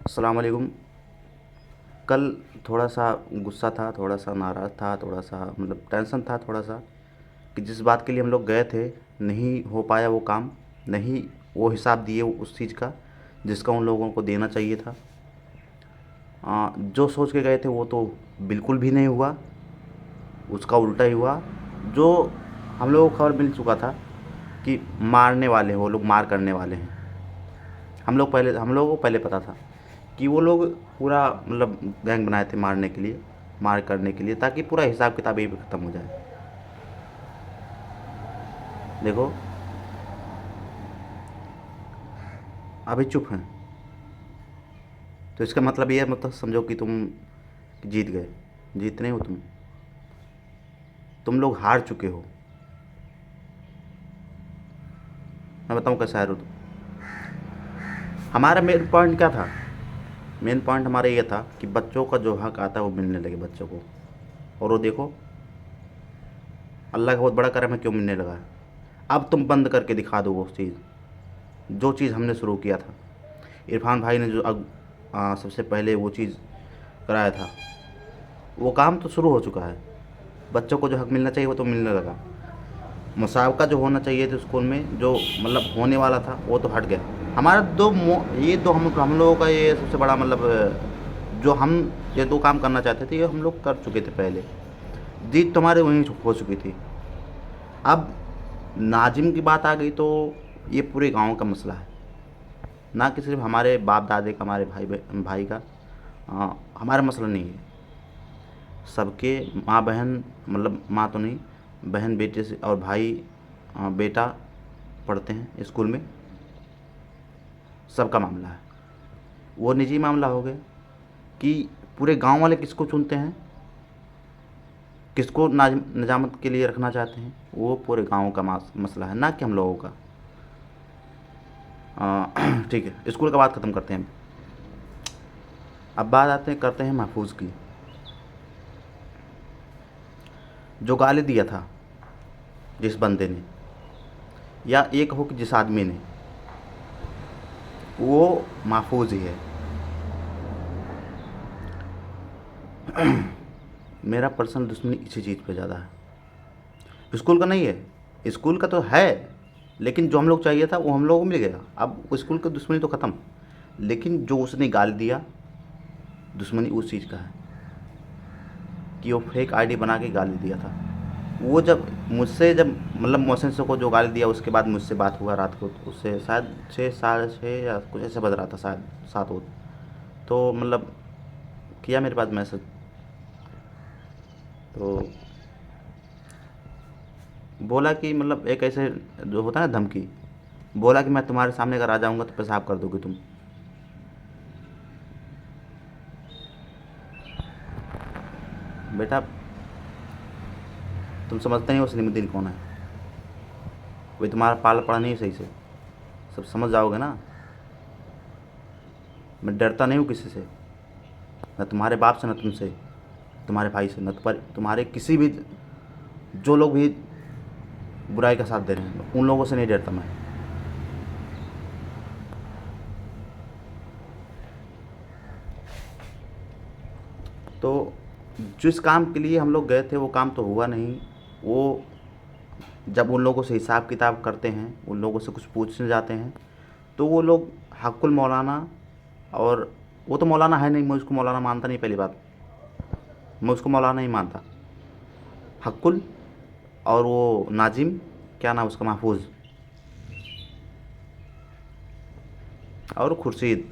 अस्सलाम वालेकुम। कल थोड़ा सा गुस्सा था, थोड़ा सा नाराज़ था, थोड़ा सा मतलब टेंशन था थोड़ा सा कि जिस बात के लिए हम लोग गए थे नहीं हो पाया वो काम। नहीं वो हिसाब दिए उस चीज़ का जिसका उन लोगों को देना चाहिए था। जो सोच के गए थे वो तो बिल्कुल भी नहीं हुआ, उसका उल्टा ही हुआ। जो हम लोगों को खबर मिल चुका था कि मारने वाले हैं वो लोग, मार करने वाले हैं। हम लोगों को पहले पता था कि वो लोग पूरा मतलब गैंग बनाए थे मारने के लिए, मार करने के लिए, ताकि पूरा हिसाब किताब यहीं पे ख़त्म हो जाए। देखो, अभी चुप हैं तो इसका मतलब ये मतलब समझो कि तुम जीत गए। जीत नहीं हो तुम लोग हार चुके हो। मैं बताऊँ कैसे हारे हो तुम। हमारा मेन पॉइंट क्या था? मेन पॉइंट हमारा ये था कि बच्चों का जो हक आता है वो मिलने लगे बच्चों को। और वो देखो, अल्लाह का बहुत बड़ा करम है, क्यों मिलने लगा है। अब तुम बंद करके दिखा दो वो चीज़, जो चीज़ हमने शुरू किया था। इरफान भाई ने जो सबसे पहले वो चीज़ कराया था, वो काम तो शुरू हो चुका है। बच्चों को जो हक मिलना चाहिए वो तो मिलने लगा। मुसावका जो होना चाहिए था स्कूल में, जो मतलब होने वाला था, वो तो हट गया। हमारा ये दो हम लोगों का ये सबसे बड़ा मतलब जो हम ये दो काम करना चाहते थे ये हम लोग कर चुके थे पहले। जीत तुम्हारे वहीं हो चुकी थी। अब नाजिम की बात आ गई तो ये पूरे गांव का मसला है, ना कि सिर्फ हमारे बाप दादे का, हमारे भाई का। हमारा मसला नहीं है, सबके। माँ बहन मतलब माँ तो नहीं, बहन बेटे से और भाई बेटा पढ़ते हैं स्कूल में, सबका मामला है। वो निजी मामला हो गया कि पूरे गांव वाले किसको चुनते हैं, किसको निजामत के लिए रखना चाहते हैं, वो पूरे गांव का मसला है, ना कि हम लोगों का। ठीक है, स्कूल का बात ख़त्म करते हैं। अब बात आते हैं करते हैं महफूज की। जो गाली दिया था जिस बंदे ने, या एक हो कि जिस आदमी ने, वो महफूज ही है। मेरा पर्सनल दुश्मनी इसी चीज़ पे ज़्यादा है, स्कूल का नहीं है। स्कूल का तो है, लेकिन जो हम लोग चाहिए था वो हम लोगों को मिल गया। अब स्कूल की दुश्मनी तो ख़त्म, लेकिन जो उसने गाली दिया, दुश्मनी उस चीज़ का है कि वो फेक आईडी बना के गाली दिया था। वो जब मुझसे, जब मतलब मोहसिन को जो गाली दिया, उसके बाद मुझसे बात हुआ रात को, तो उससे शायद 6 साढ़े 6 या कुछ ऐसे बज रहा था, शायद 7 हो। तो मतलब किया मेरे पास मैसेज, तो बोला कि मतलब एक ऐसे जो होता है ना धमकी, बोला कि मैं तुम्हारे सामने अगर आ जाऊँगा तो पेशाब कर दोगे तुम। बेटा, तुम समझते नहीं हो सलीमुद्दीन कौन है। कोई तुम्हारा पाल पड़ा नहीं है सही से, सब समझ जाओगे ना। मैं डरता नहीं हूँ किसी से, न तुम्हारे बाप से, न तुमसे, तुम्हारे भाई से, न तुम्हारे किसी भी जो लोग भी बुराई का साथ दे रहे हैं, उन लोगों से नहीं डरता मैं। तो जिस काम के लिए हम लोग गए थे वो काम तो हुआ नहीं। वो जब उन लोगों से हिसाब किताब करते हैं, उन लोगों से कुछ पूछने जाते हैं, तो वो लोग हक्कुल मौलाना, और वो तो मौलाना है नहीं, मैं उसको मौलाना मानता नहीं। पहली बात, मैं उसको मौलाना नहीं मानता। हक्कुल और वो नाजिम, क्या नाम उसका, महफूज, और खुर्शीद,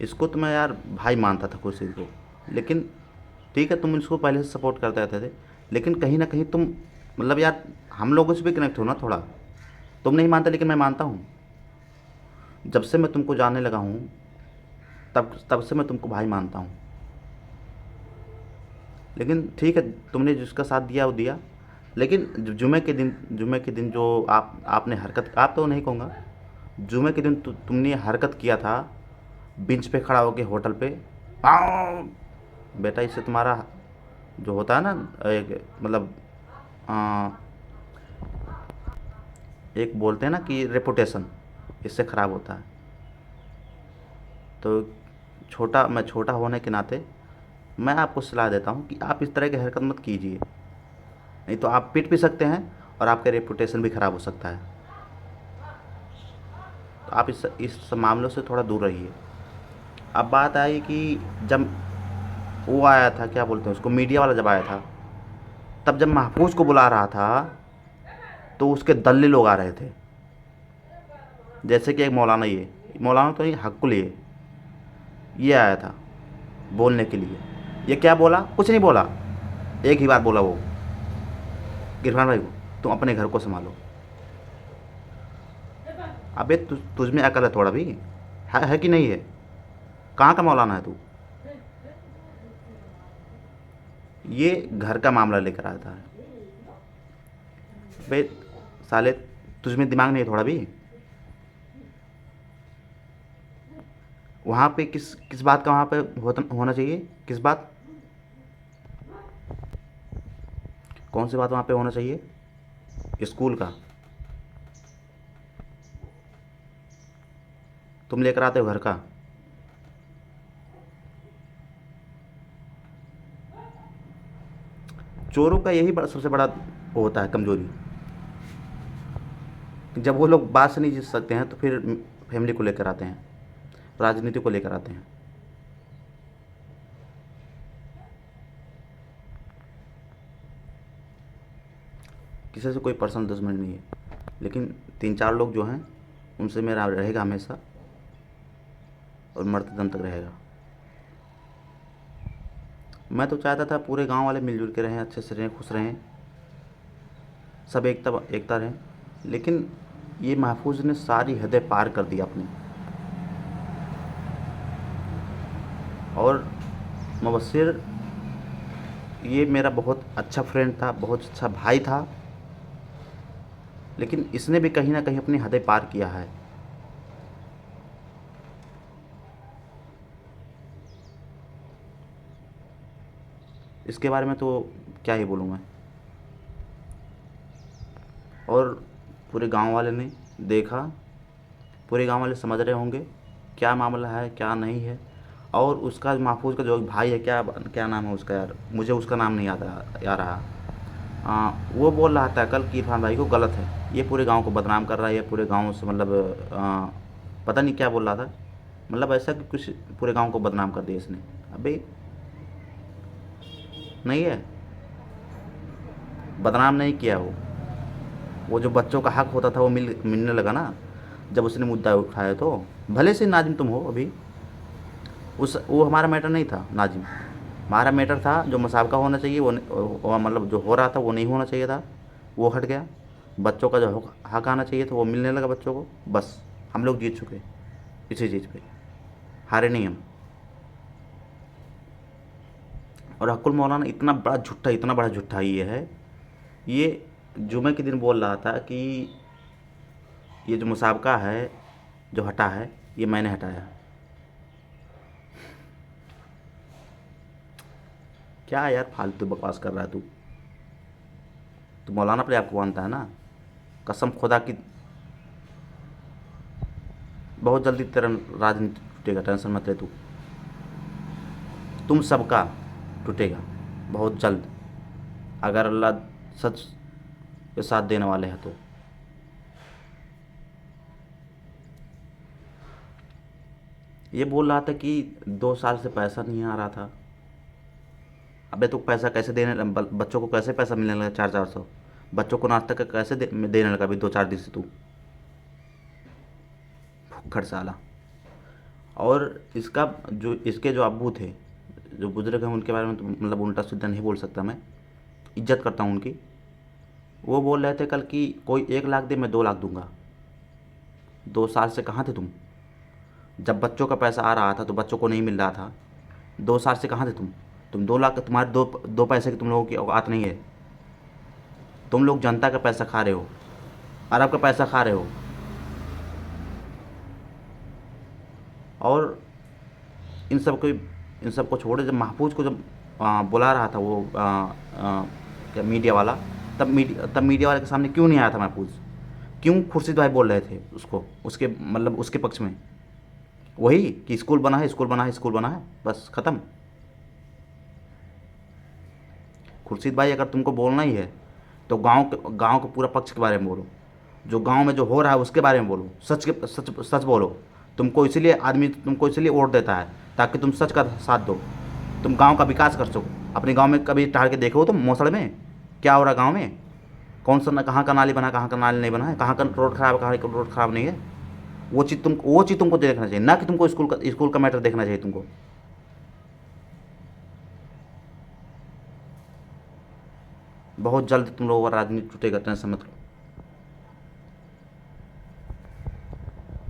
इसको तो मैं यार भाई मानता था खुर्शीद को। लेकिन ठीक है, तुम इसको पहले से सपोर्ट करते रहते थे, लेकिन कहीं ना कहीं तुम मतलब यार हम लोगों से भी कनेक्ट हो ना थोड़ा। तुम नहीं मानते लेकिन मैं मानता हूँ। जब से मैं तुमको जानने लगा हूँ, तब तब से मैं तुमको भाई मानता हूँ। लेकिन ठीक है, तुमने जिसका साथ दिया वो दिया। लेकिन जुमे के दिन जो आपने हरकत, आप तो नहीं कहूँगा, जुमे के दिन तुमने हरकत किया था बेंच पे खड़ा होके होटल पे, "आओ!" बेटा, इससे तुम्हारा जो होता है ना, एक मतलब आ, एक बोलते हैं ना कि रेपुटेशन, इससे ख़राब होता है। तो मैं छोटा होने के नाते मैं आपको सलाह देता हूँ कि आप इस तरह की हरकत मत कीजिए, नहीं तो आप पिट भी सकते हैं और आपका रेपुटेशन भी ख़राब हो सकता है। तो आप इस मामलों से थोड़ा दूर रहिए। अब बात आई कि जब वो आया था, क्या बोलते हैं उसको, मीडिया वाला जब आया था, तब जब महफूज को बुला रहा था तो उसके दल्ले लोग आ रहे थे, जैसे कि एक मौलाना, ये मौलाना तो नहीं, हक्कुल ये आया था बोलने के लिए। ये क्या बोला? कुछ नहीं बोला, एक ही बात बोला वो, गिरफान भाई को तुम अपने घर को संभालो। अबे तुझ में अकल है थोड़ा भी, है कि नहीं है? कहाँ का मौलाना है तू? ये घर का मामला लेकर आता है। बे साले, तुझ में दिमाग नहीं है थोड़ा भी? वहाँ पे किस किस बात का वहाँ पे होना चाहिए? किस बात? कौन सी बात वहाँ पे होना चाहिए? स्कूल का? तुम लेकर आते हो घर का? चोरों का यही सबसे बड़ा वो होता है कमज़ोरी, जब वो लोग बात से नहीं जीत सकते हैं तो फिर फैमिली को लेकर आते हैं, राजनीति को लेकर आते हैं। किसी से कोई पर्सनल दुश्मनी नहीं है, लेकिन 3-4 लोग जो हैं उनसे मेरा रहेगा हमेशा, और मरते दम तक रहेगा। मैं तो चाहता था पूरे गांव वाले मिलजुल के रहें, अच्छे से रहें, खुश रहें, सब एकता एकता रहें, लेकिन ये महफूज ने सारी हदें पार कर दी अपनी। और मुबस्सिर ये मेरा बहुत अच्छा फ्रेंड था, बहुत अच्छा भाई था, लेकिन इसने भी कहीं ना कहीं अपनी हदें पार किया है। इसके बारे में तो क्या ही बोलूँ मैं। और पूरे गांव वाले ने देखा, पूरे गांव वाले समझ रहे होंगे क्या मामला है क्या नहीं है। और उसका महफूज का जो भाई है, क्या क्या नाम है उसका यार, मुझे उसका नाम नहीं याद आ रहा। वो बोल रहा था कल कि इरफान भाई को गलत है, ये पूरे गांव को बदनाम कर रहा है, ये पूरे गांव से मतलब पता नहीं क्या बोल रहा था, मतलब ऐसा कि कुछ पूरे गांव को बदनाम कर दिया इसने। अबे नहीं है, बदनाम नहीं किया वो जो बच्चों का हक होता था वो मिलने लगा ना जब उसने मुद्दा उठाया। तो भले से नाजिम तुम हो अभी, उस वो हमारा मैटर नहीं था नाजिम, हमारा मैटर था जो मुसाबका होना चाहिए वो मतलब जो हो रहा था वो नहीं होना चाहिए था, वो हट गया। बच्चों का जो हक आना चाहिए था वो मिलने लगा बच्चों को, बस हम लोग जीत चुके इसी चीज़ पे, हारे नहीं हम। और हक्कुल मौलाना इतना बड़ा झूठा ये है, ये जुमे के दिन बोल रहा था कि ये जो मुसाबका है जो हटा है ये मैंने हटाया। क्या यार फालतू बकवास कर रहा है तू मौलाना अपने आप को मानता है ना, कसम खुदा की, बहुत जल्दी तेरा राजनीति टूटेगा, टेंशन मत ले तू, तुम सबका टूटेगा बहुत जल्द, अगर अल्लाह सच के साथ देने वाले हैं तो। ये बोल रहा था कि 2 साल से पैसा नहीं आ रहा था। अबे तो पैसा कैसे बच्चों को कैसे पैसा मिलने लगा? 400-400 बच्चों को नाश्ता का कैसे देने लगा अभी 2-4 दिन से तू? फुक्खड़ साला। और इसके जो अब्बू थे, जो बुजुर्ग हैं, उनके बारे में तो मतलब उल्टा सीधा नहीं बोल सकता मैं, इज्जत करता हूँ उनकी। वो बोल रहे थे कल कि कोई 1 लाख दे मैं 2 लाख दूंगा। 2 साल से कहाँ थे तुम? जब बच्चों का पैसा आ रहा था तो बच्चों को नहीं मिल रहा था। 2 साल से कहाँ थे तुम 2 लाख, तुम्हारे दो पैसे की तुम लोगों की औकात नहीं है। तुम लोग जनता का पैसा खा रहे हो, अरब का पैसा खा रहे हो। और इन सब को छोड़े, जब महफूज को जब बुला रहा था वो क्या मीडिया वाला, तब मीडिया वाले के सामने क्यों नहीं आया था महफूज? क्यों खुर्शीद भाई बोल रहे थे उसको, उसके मतलब उसके पक्ष में? वही कि स्कूल बना है, स्कूल बना है, स्कूल बना है, बस ख़त्म। खुर्शीद भाई, अगर तुमको बोलना ही है तो गांव के पूरा पक्ष के बारे में बोलो, जो गांव में जो हो रहा है उसके बारे में बोलो, सच सच बोलो। तुमको इसलिए वोट देता है ताकि तुम सच का साथ दो, तुम गांव का विकास कर सको। अपने गांव में कभी ठहर के देखो हो तुम मोसड़ में क्या हो रहा है गांव में? कौन सा कहाँ का नाली बना, कहाँ का नाली नहीं बना है, कहाँ का रोड खराब है, कहाँ का रोड खराब नहीं है। वो चीज़ तुमको देखना चाहिए, ना कि तुमको स्कूल का मैटर देखना चाहिए तुमको। बहुत जल्द तुम लोगों का राजनीति टूटेगा, टेंशन मत लो।